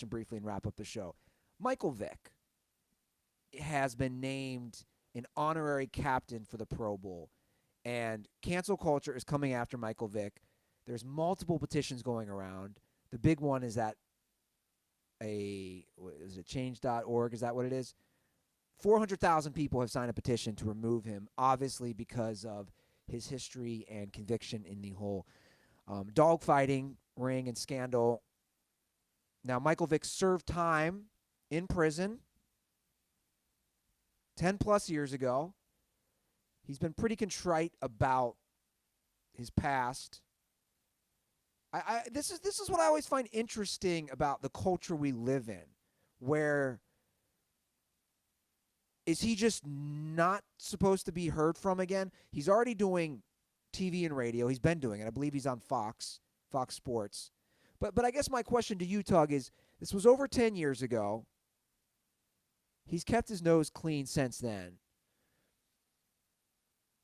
briefly and wrap up the show. Michael Vick has been named an honorary captain for the Pro Bowl, and cancel culture is coming after Michael Vick. There's multiple petitions going around. The big one is that is it change.org? Is that what it is? 400,000 people have signed a petition to remove him, obviously because of his history and conviction in the whole dogfighting ring and scandal. Now, Michael Vick served time in prison 10-plus years ago. He's been pretty contrite about his past. This is what I always find interesting about the culture we live in, where is he just not supposed to be heard from again? He's already doing TV and radio. He's been doing it. I believe he's on Fox Sports. But I guess my question to you, Tug, is this was over 10 years ago. He's kept his nose clean since then.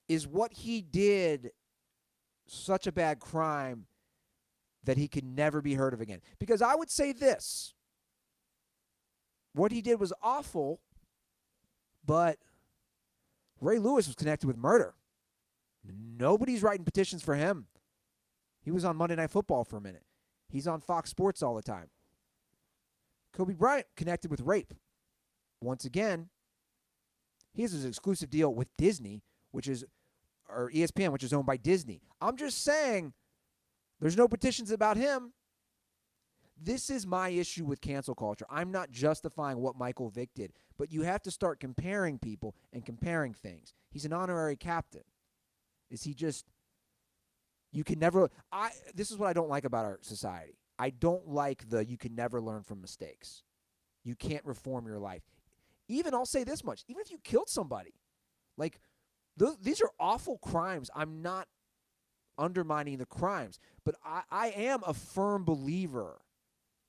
Is what he did such a bad crime that he could never be heard of again? Because I would say this. What he did was awful, but Ray Lewis was connected with murder. Nobody's writing petitions for him. He was on Monday Night Football for a minute. He's on Fox Sports all the time. Kobe Bryant connected with rape. Once again, he has his exclusive deal with Disney, or ESPN, which is owned by Disney. I'm just saying there's no petitions about him. This is my issue with cancel culture. I'm not justifying what Michael Vick did, but you have to start comparing people and comparing things. He's an honorary captain. Is he just... You can never... This is what I don't like about our society. I don't like you can never learn from mistakes. You can't reform your life. Even, I'll say this much, even if you killed somebody, like, these are awful crimes. I'm not undermining the crimes, but I am a firm believer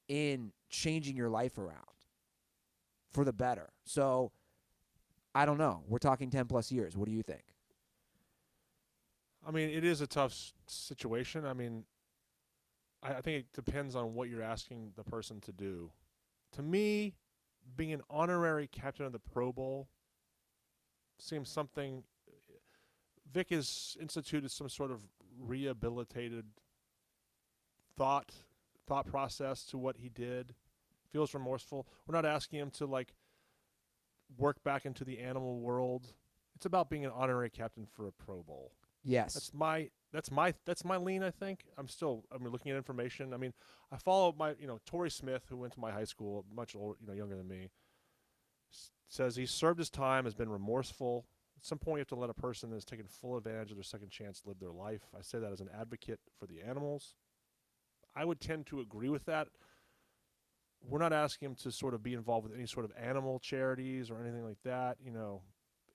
in changing your life around for the better. So, I don't know. We're talking 10-plus years. What do you think? I mean, it is a tough situation. I mean, I think it depends on what you're asking the person to do. To me, being an honorary captain of the Pro Bowl seems something... Vick has instituted some sort of rehabilitated thought process to what he did. Feels remorseful. We're not asking him to, like, work back into the animal world. It's about being an honorary captain for a Pro Bowl. Yes. That's my lean, I think. I'm looking at information. I mean, I follow Torrey Smith, who went to my high school, much older, younger than me, says he served his time, has been remorseful. At some point, you have to let a person that has taken full advantage of their second chance live their life. I say that as an advocate for the animals. I would tend to agree with that. We're not asking him to sort of be involved with any sort of animal charities or anything like that.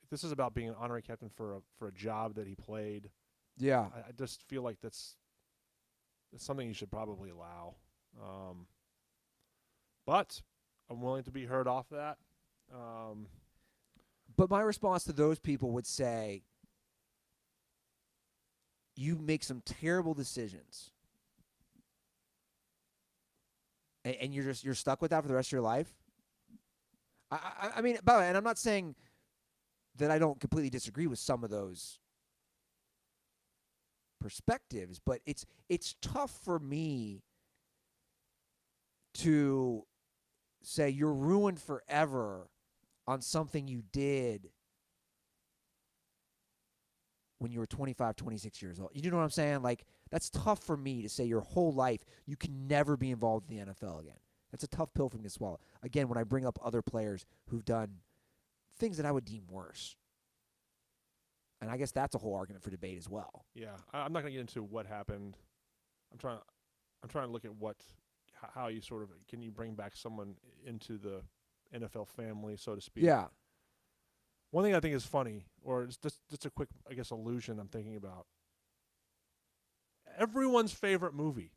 This is about being an honorary captain for a job that he played. Yeah. I just feel like that's something you should probably allow. But I'm willing to be heard off that. But my response to those people would say, you make some terrible decisions, and you're stuck with that for the rest of your life. I mean, and I'm not saying that I don't completely disagree with some of those perspectives, but it's tough for me to say you're ruined forever on something you did when you were 25, 26 years old. You know what I'm saying? Like, that's tough for me to say your whole life you can never be involved in the NFL again. That's a tough pill for me to swallow. Again, when I bring up other players who've done things that I would deem worse. And I guess that's a whole argument for debate as well. Yeah, I'm not going to get into what happened. I'm trying to look at how you sort of can you bring back someone into the NFL family, so to speak. Yeah. One thing I think is funny, or it's just a quick, I guess, allusion I'm thinking about. Everyone's favorite movie,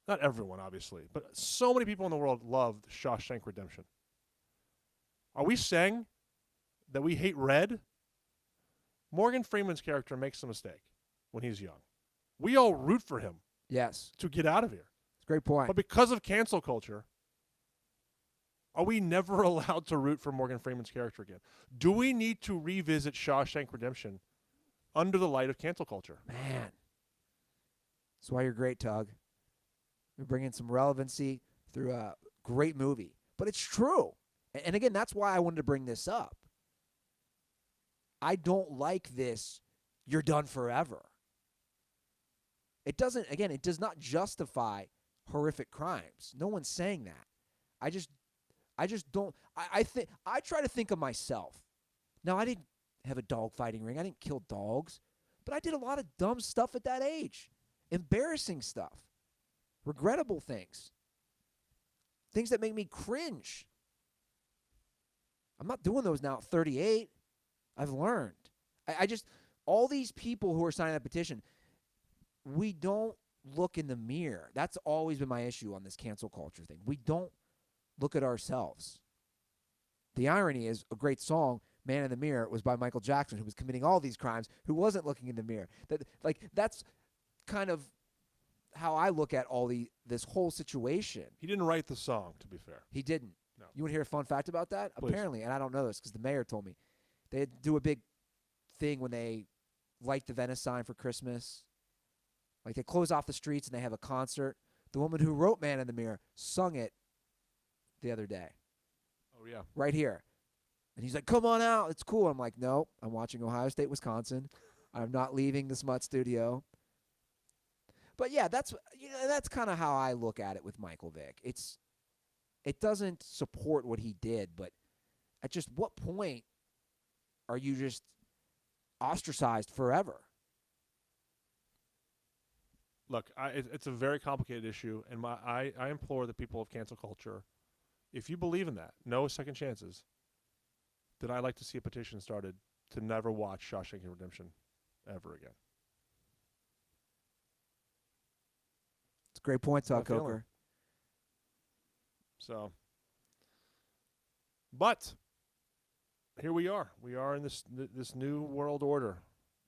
not everyone, obviously, but so many people in the world loved Shawshank Redemption. Are we saying that we hate Red? Morgan Freeman's character makes a mistake when he's young. We all root for him. Yes. To get out of here. It's a great point. But because of cancel culture, Are we never allowed to root for Morgan Freeman's character again? Do we need to revisit Shawshank Redemption under the light of cancel culture? Man. That's why you're great, Tug. You're bringing some relevancy through a great movie. But it's true. And again, that's why I wanted to bring this up. I don't like this, you're done forever. It doesn't, again, it does not justify horrific crimes. No one's saying that. I just don't, I try to think of myself. Now, I didn't have a dog fighting ring. I didn't kill dogs. But I did a lot of dumb stuff at that age. Embarrassing stuff. Regrettable things. Things that make me cringe. I'm not doing those now at 38. I've learned. I just, all these people who are signing that petition, we don't look in the mirror. That's always been my issue on this cancel culture thing. We don't look at ourselves. The irony is, a great song, Man in the Mirror, was by Michael Jackson, who was committing all these crimes, who wasn't looking in the mirror. That's kind of how I look at this whole situation. He didn't write the song, to be fair. He didn't. No. You want to hear a fun fact about that? Please. Apparently, and I don't know this because the mayor told me, they do a big thing when they light the Venice sign for Christmas. Like, they close off the streets and they have a concert. The woman who wrote Man in the Mirror sung it the other day. Oh, yeah. Right here. And he's like, come on out. It's cool. I'm like, nope. I'm watching Ohio State, Wisconsin. I'm not leaving the Smut studio. But, yeah, that's kind of how I look at it with Michael Vick. It doesn't support what he did, but at just what point are you just ostracized forever? Look, it's a very complicated issue, and I implore the people of cancel culture, if you believe in that, no second chances, then I'd like to see a petition started to never watch Shawshank Redemption ever again. It's a great point, Tug Coker. So, but here we are. We are in this new world order.